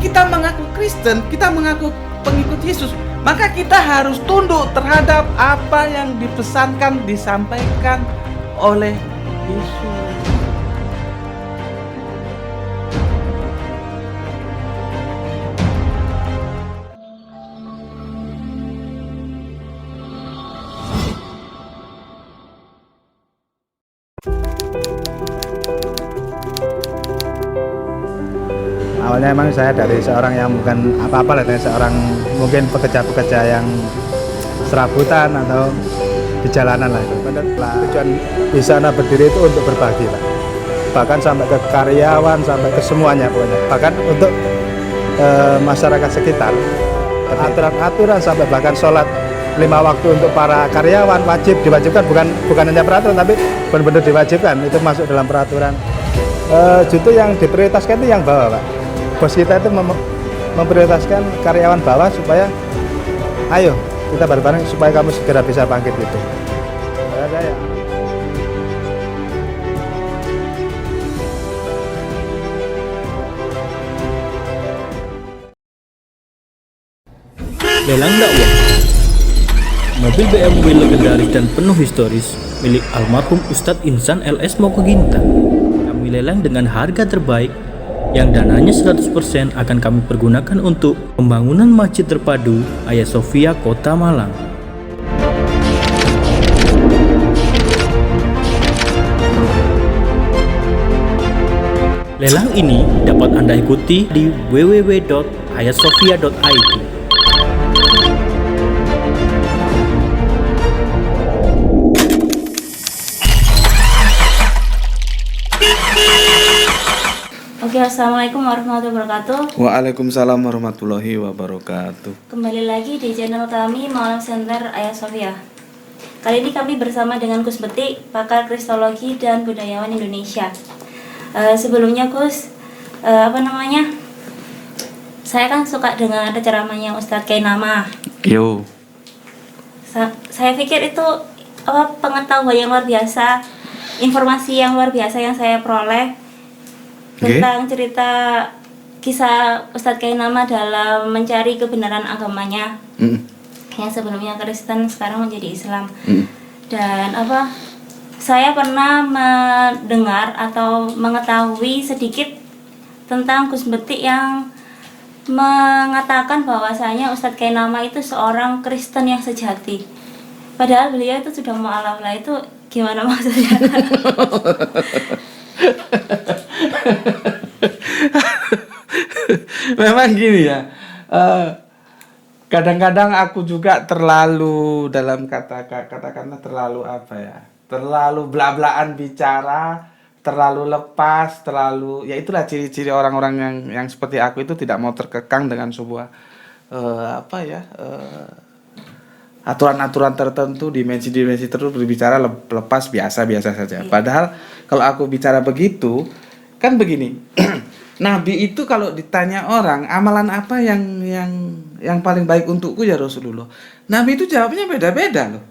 kita mengaku Kristen, kita mengaku pengikut Yesus, maka kita harus tunduk terhadap apa yang dipesankan, disampaikan oleh Yesus. Awalnya emang saya dari seorang yang bukan apa-apa lah, dari seorang mungkin pekerja-pekerja yang serabutan atau di jalanan lah itu. Tujuan di sana berdiri itu untuk berbagi lah. Bahkan sampai ke karyawan, sampai ke semuanya pokoknya. Bahkan untuk masyarakat sekitar, aturan-aturan sampai bahkan sholat 5 waktu untuk para karyawan diwajibkan, bukan hanya peraturan tapi benar-benar diwajibkan, itu masuk dalam peraturan. Justru yang diprioritaskan itu yang bawah, Pak. Bos kita itu memprioritaskan karyawan bawah supaya ayo kita bareng-bareng supaya kamu segera bisa bangkit gitu. Lelang dakwah. Mobil BMW legendaris dan penuh historis milik almarhum Ustadz Insan LS Mokoginta. Kami lelang dengan harga terbaik yang dananya 100% akan kami pergunakan untuk pembangunan Masjid Terpadu Hagia Sophia Kota Malang. Lelang ini dapat Anda ikuti di www.hagiasophia.id. Oke, assalamualaikum warahmatullahi wabarakatuh. Waalaikumsalam warahmatullahi wabarakatuh. Kembali lagi di channel kami Malam Center Hagia Sophia. Kali ini kami bersama dengan Gus Betik, pakar Kristologi dan budayawan Indonesia. Sebelumnya Gus, saya kan suka dengar ceramahnya Ustadz Kainama. Yo. Saya pikir itu pengetahuan yang luar biasa, informasi yang luar biasa yang saya peroleh tentang cerita kisah Ustadz Kainama dalam mencari kebenaran agamanya. Yang sebelumnya Kristen, sekarang menjadi Islam. Dan saya pernah mendengar atau mengetahui sedikit tentang Gus Betik yang mengatakan bahwasanya Ustadz Kainama itu seorang Kristen yang sejati. Padahal beliau itu sudah mu'alaf lah. Itu gimana maksudnya? Memang gini ya, kadang-kadang aku juga terlalu dalam katakanlah terlalu terlalu bla-blaan bicara, terlalu lepas, ya itulah ciri-ciri orang-orang yang seperti aku itu tidak mau terkekang dengan sebuah aturan-aturan tertentu, dimensi-dimensi tertentu, berbicara lepas biasa-biasa saja. Padahal kalau aku bicara begitu, kan begini. Nabi itu kalau ditanya orang, amalan apa yang paling baik untukku ya Rasulullah. Nabi itu jawabnya beda-beda loh.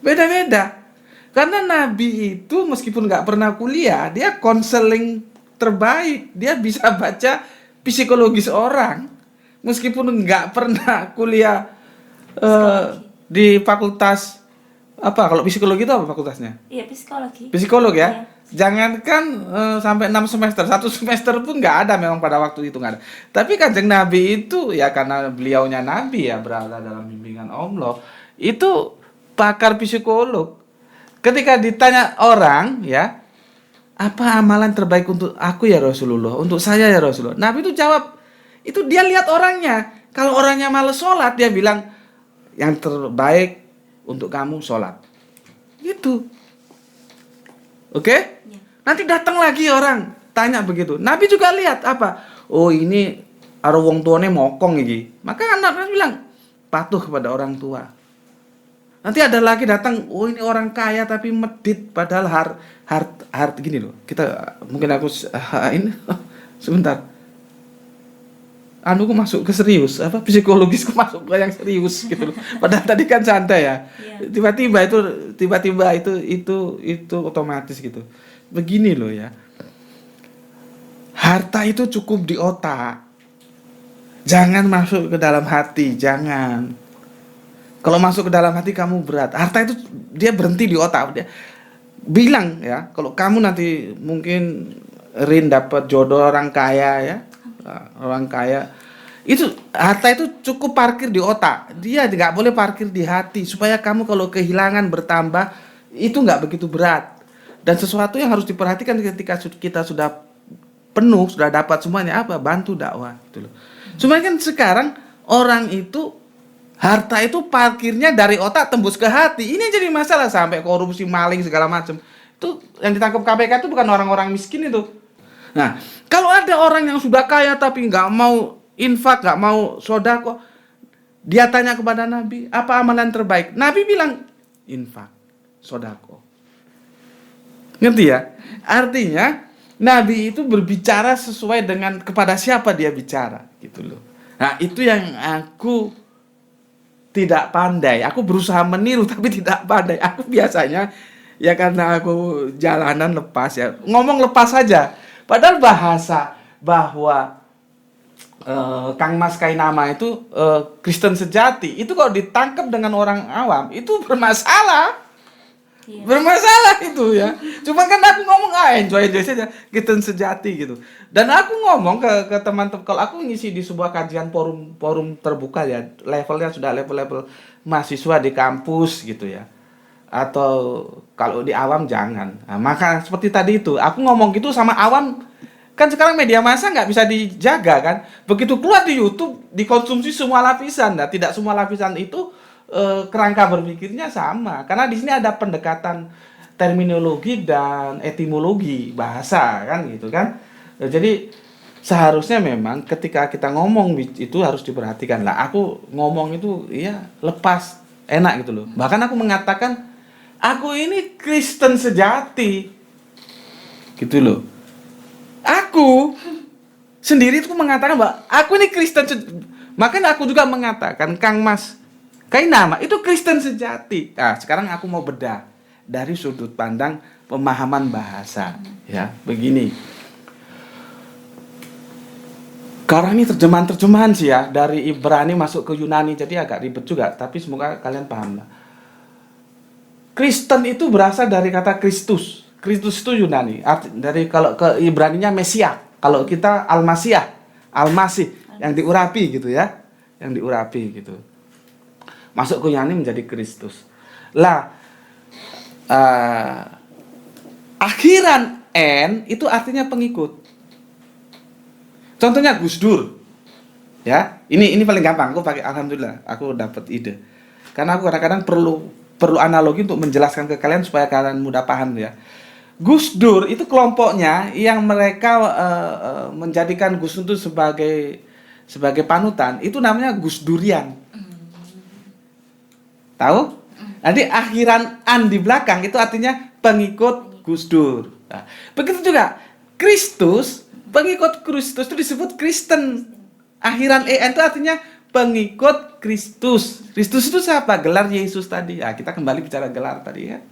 Beda-beda. Karena Nabi itu meskipun nggak pernah kuliah, dia konseling terbaik. Dia bisa baca psikologis orang. Meskipun nggak pernah kuliah di fakultas kalau psikologi itu apa fakultasnya? Iya, psikologi. Psikolog ya? Iya. Jangankan sampai 6 semester, 1 semester pun nggak ada memang pada waktu itu nggak ada. Tapi Kanjeng Nabi itu ya karena beliaunya Nabi ya berada dalam bimbingan Allah, itu pakar psikolog. Ketika ditanya orang ya, apa amalan terbaik untuk aku ya Rasulullah, untuk saya ya Rasulullah, Nabi itu jawab, itu dia lihat orangnya. Kalau orangnya malas sholat, dia bilang yang terbaik untuk kamu sholat. Gitu. Oke? Ya. Nanti datang lagi orang tanya begitu. Nabi juga lihat apa? Oh ini aro wong tuane mokong iki. Maka anaknya bilang patuh kepada orang tua. Nanti ada lagi datang, oh ini orang kaya tapi medit padahal hard gini loh. Kita mungkin aku ini sebentar. Anuku masuk ke serius, psikologisku masuk ke yang serius gitu loh. Padahal tadi kan santai ya. Tiba-tiba itu otomatis gitu. Begini loh ya. Harta itu cukup di otak. Jangan masuk ke dalam hati, jangan. Kalau masuk ke dalam hati kamu berat. Harta itu dia berhenti di otak. Dia bilang ya, kalau kamu nanti mungkin Rin dapat jodoh orang kaya ya, orang kaya, itu harta itu cukup parkir di otak. Dia nggak boleh parkir di hati supaya kamu kalau kehilangan bertambah itu nggak begitu berat. Dan sesuatu yang harus diperhatikan ketika kita sudah penuh, sudah dapat semuanya apa? Bantu dakwah gitu loh. Cuma kan sekarang orang itu harta itu parkirnya dari otak tembus ke hati. Ini jadi masalah sampai korupsi, maling segala macam. Itu yang ditangkap KPK itu bukan orang-orang miskin itu. Nah, kalau ada orang yang sudah kaya tapi nggak mau infak, nggak mau sodako, dia tanya kepada Nabi, apa amalan terbaik? Nabi bilang infak, sodako. Ngerti ya? Artinya Nabi itu berbicara sesuai dengan kepada siapa dia bicara, gitu loh. Nah, itu yang aku tidak pandai. Aku berusaha meniru tapi tidak pandai. Aku biasanya ya karena aku jalanan lepas ya, ngomong lepas saja. Padahal bahasa bahwa Kang Mas Kainama itu Kristen sejati, itu kalau ditangkap dengan orang awam itu bermasalah. Iya. Bermasalah itu ya. Cuma kan aku ngomong enjoy saja, Kristen sejati gitu. Dan aku ngomong ke teman-teman, kalau aku ngisi di sebuah kajian forum terbuka ya, levelnya sudah level mahasiswa di kampus gitu ya. Atau kalau di awam jangan. Nah, maka seperti tadi itu, aku ngomong gitu sama awam. Kan sekarang media massa nggak bisa dijaga kan. Begitu keluar di YouTube dikonsumsi semua lapisan. Nah, tidak semua lapisan itu kerangka berpikirnya sama, karena di sini ada pendekatan terminologi dan etimologi bahasa kan gitu kan. Jadi seharusnya memang ketika kita ngomong itu harus diperhatikan lah. Aku ngomong itu ya lepas, enak gitu loh. Bahkan aku mengatakan aku ini Kristen sejati gitu loh. Aku sendiri itu mengatakan bahwa aku ini Kristen makanya aku juga mengatakan Kang Mas Kainama itu Kristen sejati. Nah, sekarang aku mau bedah dari sudut pandang pemahaman bahasa. Ya, begini. Karena ini terjemahan sih ya, dari Ibrani masuk ke Yunani, jadi agak ribet juga. Tapi semoga kalian paham lah. Kristen itu berasal dari kata Kristus. Kristus itu Yunani. Dari kalau ke Ibraninya Mesia. Kalau kita Al-Masiyah, Al-Masih yang diurapi gitu ya, yang diurapi gitu. Masuk ke Yunani menjadi Kristus. Lah, akhiran N itu artinya pengikut. Contohnya Gus Dur. Ya, ini paling gampang. Aku pakai alhamdulillah, aku dapat ide. Karena aku kadang-kadang perlu analogi untuk menjelaskan ke kalian supaya kalian mudah paham ya. Gus Dur itu kelompoknya yang mereka menjadikan Gus Dur itu sebagai panutan, itu namanya Gus Durian. Tahu? Nanti akhiran an di belakang itu artinya pengikut Gus Dur. Nah, begitu juga Kristus, pengikut Kristus itu disebut Kristen. Akhiran en itu artinya pengikut Kristus. Kristus itu siapa? Gelar Yesus tadi. Ya, kita kembali bicara gelar tadi ya.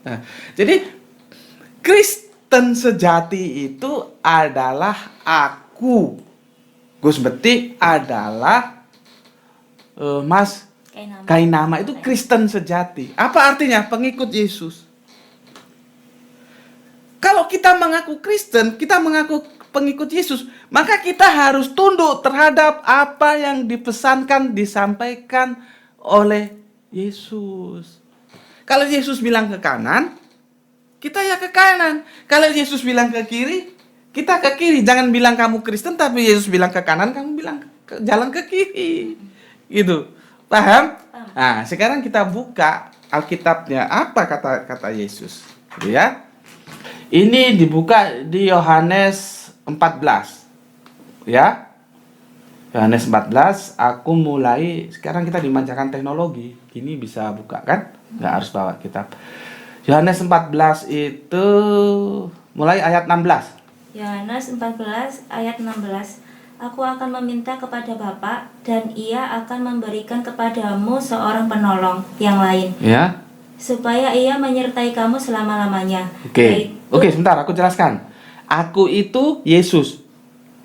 Nah, jadi Kristen sejati itu adalah aku. Gus Betik adalah Mas Kainama itu Kristen sejati. Apa artinya? Pengikut Yesus. Kalau kita mengaku Kristen, kita mengaku pengikut Yesus, maka kita harus tunduk terhadap apa yang dipesankan, disampaikan oleh Yesus. Kalau Yesus bilang ke kanan, kita ya ke kanan. Kalau Yesus bilang ke kiri, kita ke kiri. Jangan bilang kamu Kristen, tapi Yesus bilang ke kanan, kamu bilang jalan ke kiri. Gitu. Paham? Nah, sekarang kita buka Alkitabnya. Apa kata Yesus? Gitu ya. Ini dibuka di Yohanes 14. Ya. Yohanes 14, aku mulai, sekarang kita dimanjakan teknologi. Ini bisa buka kan? Nggak harus bawa kitab. Yohanes 14 itu mulai ayat 16. Yohanes 14 ayat 16. Aku akan meminta kepada Bapa dan Ia akan memberikan kepadamu seorang penolong yang lain. Ya. Supaya Ia menyertai kamu selama-lamanya. Oke, sebentar aku jelaskan. Aku itu Yesus.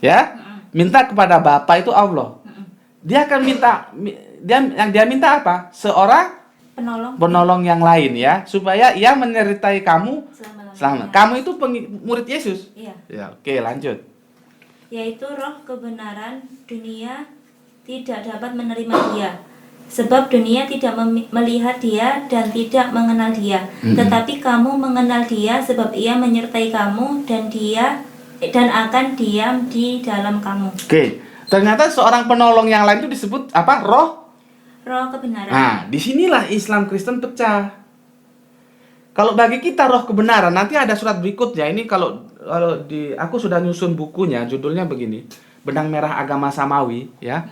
Ya. Minta kepada Bapa itu Allah. dia akan dia minta apa? Seorang penolong yang lain ya, supaya ia menyertai kamu selama. Kamu itu murid Yesus. Iya. Ya, oke, lanjut. Yaitu roh kebenaran, dunia tidak dapat menerima dia. Sebab dunia tidak melihat dia dan tidak mengenal dia. Tetapi kamu mengenal dia sebab ia menyertai kamu dan akan diam di dalam kamu. Oke, ternyata seorang penolong yang lain itu disebut apa? Roh Kebenaran. Nah, disinilah Islam Kristen pecah. Kalau bagi kita roh kebenaran, nanti ada surat berikutnya. Ini kalau aku sudah nyusun bukunya, judulnya begini, Benang Merah Agama Samawi, ya.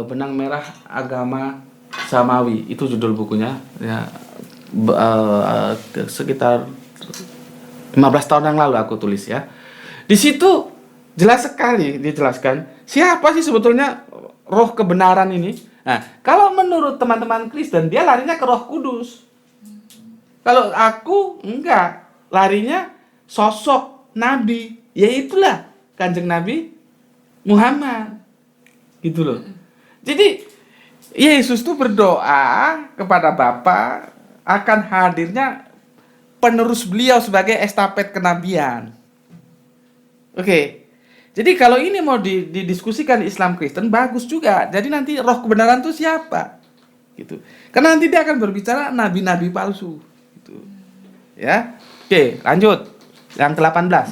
Benang Merah Agama Samawi, itu judul bukunya, ya. Sekitar 15 tahun yang lalu aku tulis, ya. Di situ jelas sekali dijelaskan siapa sih sebetulnya roh kebenaran ini. Nah, kalau menurut teman-teman Kristen, dia larinya ke Roh Kudus. Kalau aku enggak, larinya sosok Nabi, yaitulah Kanjeng Nabi Muhammad. Gitu loh. Jadi Yesus tuh berdoa kepada Bapa akan hadirnya penerus beliau sebagai estafet kenabian. Oke. Jadi kalau ini mau didiskusikan di Islam Kristen, bagus juga. Jadi nanti roh kebenaran itu siapa? Gitu. Karena nanti dia akan berbicara nabi-nabi palsu. Gitu. Ya. Oke, lanjut. Yang ke-18.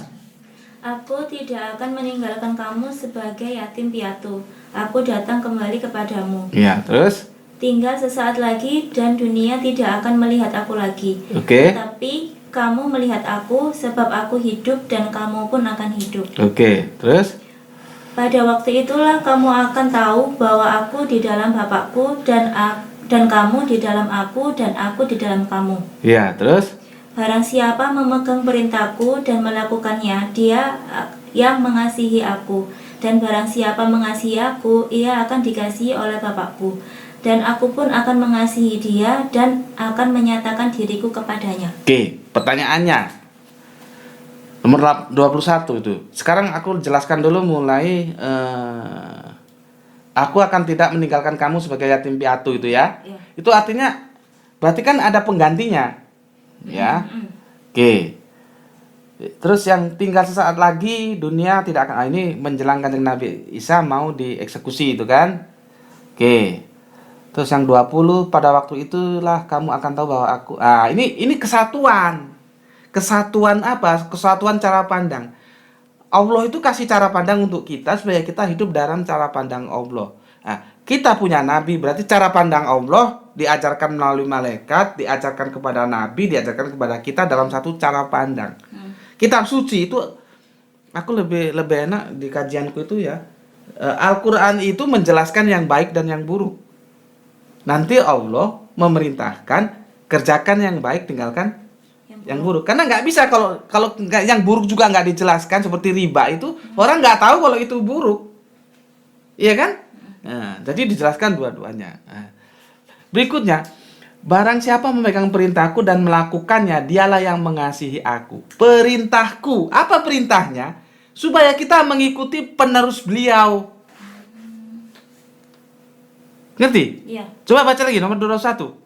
Aku tidak akan meninggalkan kamu sebagai yatim piatu. Aku datang kembali kepadamu. Ya, terus? Tinggal sesaat lagi dan dunia tidak akan melihat aku lagi. Oke. Tetapi kamu melihat aku sebab aku hidup dan kamu pun akan hidup. Oke, terus? Pada waktu itulah kamu akan tahu bahwa aku di dalam Bapakku dan kamu di dalam aku dan aku di dalam kamu. Ya, terus? Barang siapa memegang perintahku dan melakukannya, dia yang mengasihi aku. Dan barang siapa mengasihi aku, ia akan dikasihi oleh Bapakku. Dan aku pun akan mengasihi dia dan akan menyatakan diriku kepadanya. Oke, pertanyaannya nomor 21 itu. Sekarang aku jelaskan dulu mulai aku akan tidak meninggalkan kamu sebagai yatim piatu itu ya. Ya. Itu artinya berarti kan ada penggantinya. Ya. Oke. Terus yang tinggal sesaat lagi dunia tidak akan ini menjelang Kanjeng Nabi Isa mau dieksekusi itu kan. Oke. Terus yang 20, pada waktu itulah kamu akan tahu bahwa aku. Ini kesatuan. Kesatuan apa? Kesatuan cara pandang. Allah itu kasih cara pandang untuk kita supaya kita hidup dalam cara pandang Allah. Nah, kita punya nabi, berarti cara pandang Allah diajarkan melalui malaikat, diajarkan kepada nabi, diajarkan kepada kita dalam satu cara pandang. Kitab suci itu aku lebih enak di kajianku itu ya. Al-Qur'an itu menjelaskan yang baik dan yang buruk. Nanti Allah memerintahkan kerjakan yang baik, tinggalkan yang buruk. Karena nggak bisa kalau yang buruk juga nggak dijelaskan seperti riba itu orang nggak tahu kalau itu buruk, iya kan? Nah, jadi dijelaskan dua-duanya. Nah, berikutnya, barang siapa memegang perintahku dan melakukannya, dialah yang mengasihi aku. Perintahku, apa perintahnya? Supaya kita mengikuti penerus beliau. Ngerti? Iya. Coba baca lagi nomor 21.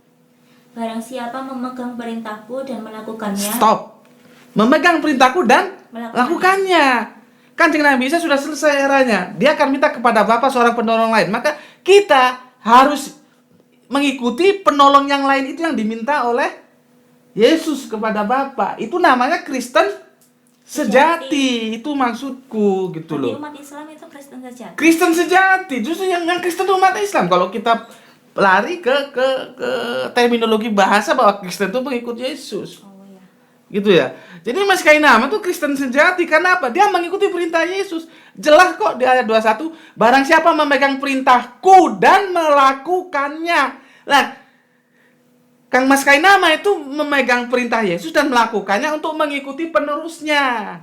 Barang siapa memegang perintahku dan melakukannya. Stop. Memegang perintahku dan melakukannya. Kanjeng Nabi Isa sudah selesai eranya. Dia akan minta kepada Bapa seorang penolong lain. Maka kita harus mengikuti penolong yang lain itu yang diminta oleh Yesus kepada Bapa. Itu namanya Kristen sejati. Itu maksudku gitu loh. Tapi umat Islam itu Kristen sejati. Kristen sejati, justru yang Kristen itu umat Islam. Kalau kita lari ke terminologi bahasa bahwa Kristen itu mengikut Yesus. Oh ya. Gitu ya. Jadi Mas Kainama itu Kristen sejati. Karena apa? Dia mengikuti perintah Yesus. Jelas kok di ayat 21, barang siapa memegang perintahku dan melakukannya. Nah, Kang Mas Kainama itu memegang perintah Yesus dan melakukannya untuk mengikuti penerusnya.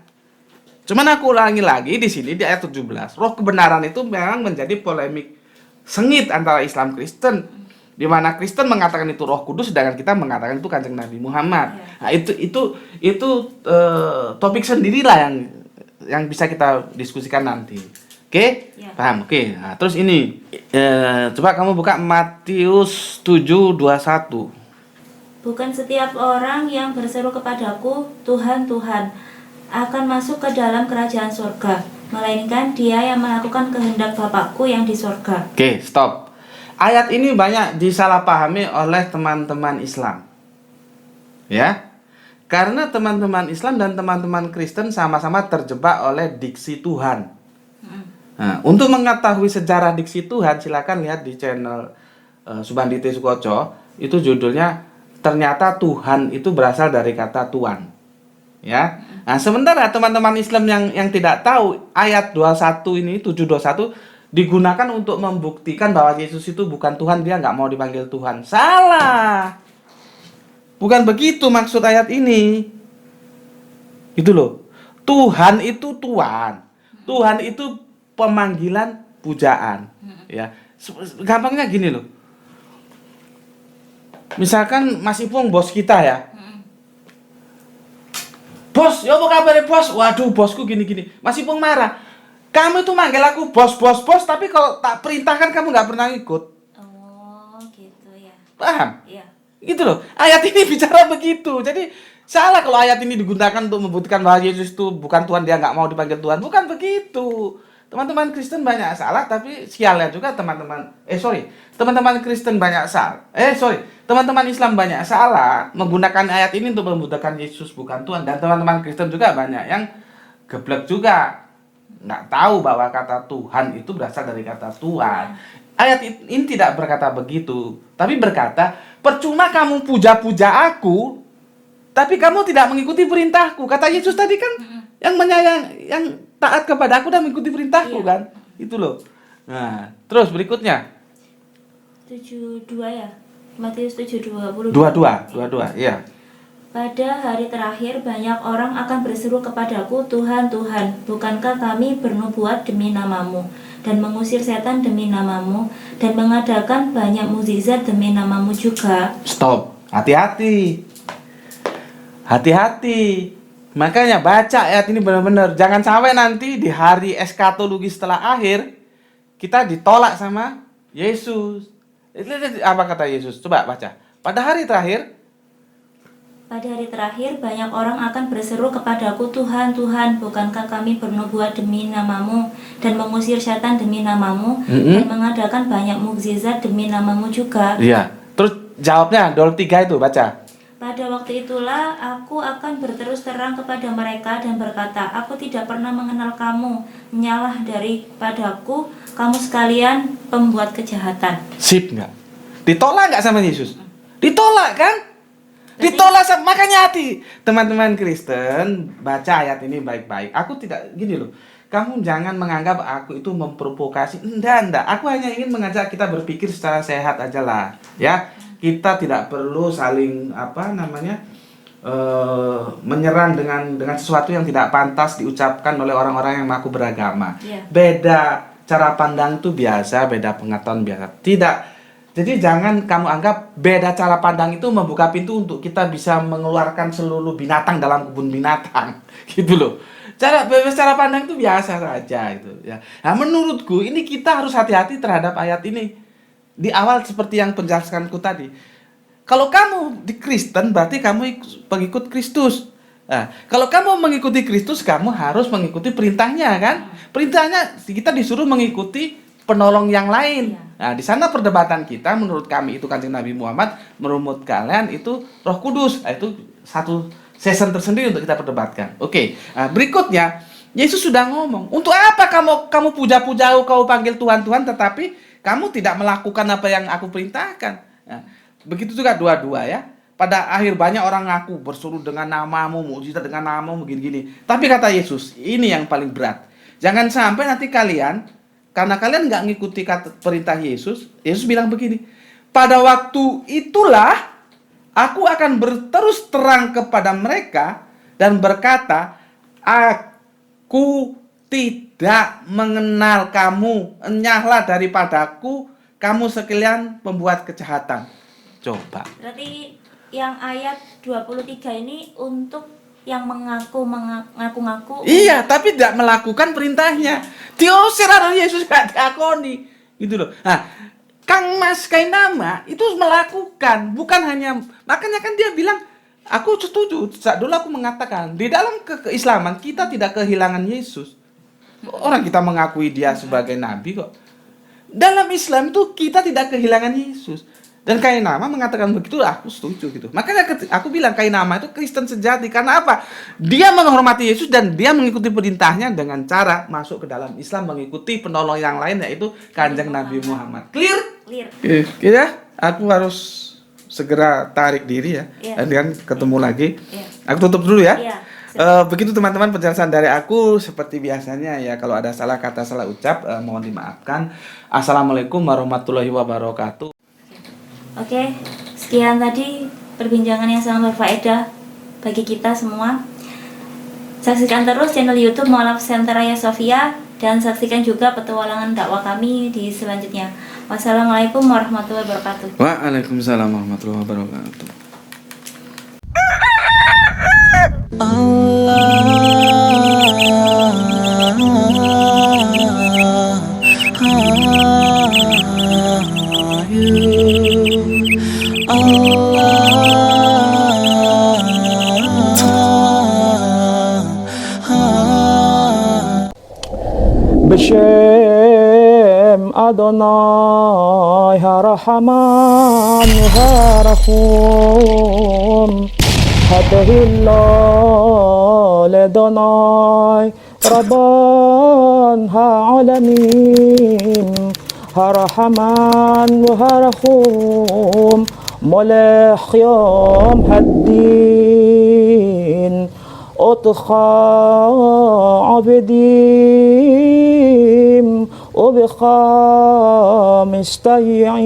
Cuman aku ulangi lagi di sini di ayat 17. Roh kebenaran itu memang menjadi polemik sengit antara Islam Kristen, di mana Kristen mengatakan itu Roh Kudus sedangkan kita mengatakan itu Kanjeng Nabi Muhammad. Nah, itu topik sendirilah yang bisa kita diskusikan nanti. Oke? Ya. Paham? Oke. Nah, terus ini coba kamu buka Matius 7:21. Bukan setiap orang yang berseru kepadaku, Tuhan, Tuhan, akan masuk ke dalam kerajaan surga, melainkan dia yang melakukan kehendak Bapakku yang di surga. Oke, stop. Ayat ini banyak disalahpahami oleh teman-teman Islam. Ya. Karena teman-teman Islam dan teman-teman Kristen sama-sama terjebak oleh diksi Tuhan. Nah, untuk mengetahui sejarah diksi Tuhan, silakan lihat di channel Subandite Sukoco. Itu judulnya ternyata Tuhan itu berasal dari kata Tuhan. Ya. Nah, sementara teman-teman Islam yang tidak tahu ayat 21 ini 7:21 digunakan untuk membuktikan bahwa Yesus itu bukan Tuhan, dia nggak mau dipanggil Tuhan. Salah. Bukan begitu maksud ayat ini. Itu loh. Tuhan itu Tuhan. Tuhan itu pemanggilan pujaan. Ya. Gampangnya gini loh. Misalkan Mas Ipung bos kita ya. Bos, ya apa kabar bos? Waduh, bosku gini-gini. Mas Ipung marah. Kamu itu manggil aku bos, tapi kalau tak perintahkan kamu nggak pernah ikut. Oh, gitu ya. Paham? Iya. Gitu loh. Ayat ini bicara begitu. Jadi salah kalau ayat ini digunakan untuk membuktikan bahwa Yesus itu bukan Tuhan, dia nggak mau dipanggil Tuhan. Bukan begitu. Teman-teman Kristen banyak salah, tapi sialnya juga teman-teman Kristen banyak salah. Teman-teman Islam banyak salah menggunakan ayat ini untuk membuktikan Yesus bukan Tuhan, dan teman-teman Kristen juga banyak yang geblek juga, nggak tahu bahwa kata Tuhan itu berasal dari kata Tuhan. Ayat ini tidak berkata begitu, tapi berkata, percuma kamu puja-puja aku, tapi kamu tidak mengikuti perintahku. Kata Yesus tadi kan, yang taat kepada aku dan mengikuti perintahku, Iya. kan? Itu loh. Nah, terus berikutnya 72 ya. Matius 7:22. 22, iya. Pada hari terakhir banyak orang akan berseru kepadaku, Tuhan, Tuhan, bukankah kami bernubuat demi namamu dan mengusir setan demi namamu dan mengadakan banyak mukjizat demi namamu juga? Stop. Hati-hati. Hati-hati. Makanya baca ayat ini benar-benar. Jangan sampai nanti di hari eskatologi setelah akhir kita ditolak sama Yesus. Apa kata Yesus? Coba baca. Pada hari terakhir banyak orang akan berseru kepadaku, Tuhan, Tuhan, bukankah kami bernubuat demi namamu dan mengusir setan demi namamu dan mengadakan banyak mukjizat demi namamu juga? Iya. Terus jawabnya 23 itu baca. Pada waktu itulah aku akan berterus terang kepada mereka dan berkata, aku tidak pernah mengenal kamu, menyalah daripadaku, kamu sekalian pembuat kejahatan. Sip nggak? Ditolak nggak sama Yesus? Ditolak kan? Ditolak, makanya hati. Teman-teman Kristen, baca ayat ini baik-baik. Aku tidak, gini loh. Kamu jangan menganggap aku itu memprovokasi. Enggak. Aku hanya ingin mengajak kita berpikir secara sehat aja lah. Ya, kita tidak perlu saling menyerang dengan sesuatu yang tidak pantas diucapkan oleh orang-orang yang mengaku beragama. Yeah. Beda cara pandang itu biasa, beda pengetahuan biasa. Tidak. Jadi jangan kamu anggap beda cara pandang itu membuka pintu untuk kita bisa mengeluarkan seluruh binatang dalam kebun binatang. Gitu loh. Cara pandang itu biasa saja itu ya. Nah, menurutku ini kita harus hati-hati terhadap ayat ini. Di awal seperti yang penjelasanku tadi. Kalau kamu di Kristen berarti kamu pengikut Kristus. Nah, kalau kamu mengikuti Kristus, kamu harus mengikuti perintahnya, kan? Perintahnya kita disuruh mengikuti penolong yang lain. Nah, di sana perdebatan kita, menurut kami itu Kanjeng Nabi Muhammad, menurut kalian itu Roh Kudus. Nah, itu satu season tersendiri untuk kita perdebatkan. Oke. Nah, berikutnya Yesus sudah ngomong, untuk apa kamu puja-puja kau panggil Tuhan Tuhan, tetapi kamu tidak melakukan apa yang aku perintahkan. Nah, begitu juga 22 ya. Pada akhir banyak orang ngaku berseru dengan namamu, mukjizat dengan namamu, begini-gini. Tapi kata Yesus, ini yang paling berat. Jangan sampai nanti kalian, karena kalian nggak ngikuti perintah Yesus, Yesus bilang begini, pada waktu itulah aku akan berterus terang kepada mereka dan berkata, aku tidak mengenal kamu, enyahlah daripadaku, kamu sekalian pembuat kejahatan. Coba. Berarti yang ayat 23 ini untuk yang mengaku-ngaku. Iya, tapi tidak melakukan perintahnya. Diusir ada Yesus gak diakoni. Gitu loh. Nah, Kang Mas Kainama itu melakukan, bukan hanya, makanya kan dia bilang, aku setuju. Saat dulu aku mengatakan, di dalam keislaman kita tidak kehilangan Yesus. Orang kita mengakui dia sebagai nabi kok. Dalam Islam itu kita tidak kehilangan Yesus. Dan Kainama mengatakan begitu, aku setuju gitu. Makanya aku bilang Kainama itu Kristen sejati. Karena apa? Dia menghormati Yesus dan dia mengikuti perintahnya dengan cara masuk ke dalam Islam, mengikuti penolong yang lain, yaitu Kanjeng Nabi Muhammad. Clear? Clear. Oke ya, aku harus segera tarik diri ya. Iya. Dan ketemu lagi. Iya. Aku tutup dulu ya. Iya. Begitu teman-teman penjelasan dari aku. Seperti biasanya ya, kalau ada salah kata, salah ucap, mohon dimaafkan. Assalamualaikum warahmatullahi wabarakatuh. Oke, sekian tadi perbincangan yang sangat berfaedah bagi kita semua. Saksikan terus channel YouTube Mualaf Center Raya Sofia dan saksikan juga petualangan dakwah kami di selanjutnya. Wassalamualaikum warahmatullahi wabarakatuh. Waalaikumsalam warahmatullahi wabarakatuh. B'Shem Adonai HaRahman HaRahum Hatahillah Ledonai Rabban Ha'alamin HaRahman HaRahum Molech Yom Haddin Otcha Abedim Obcha Mistayim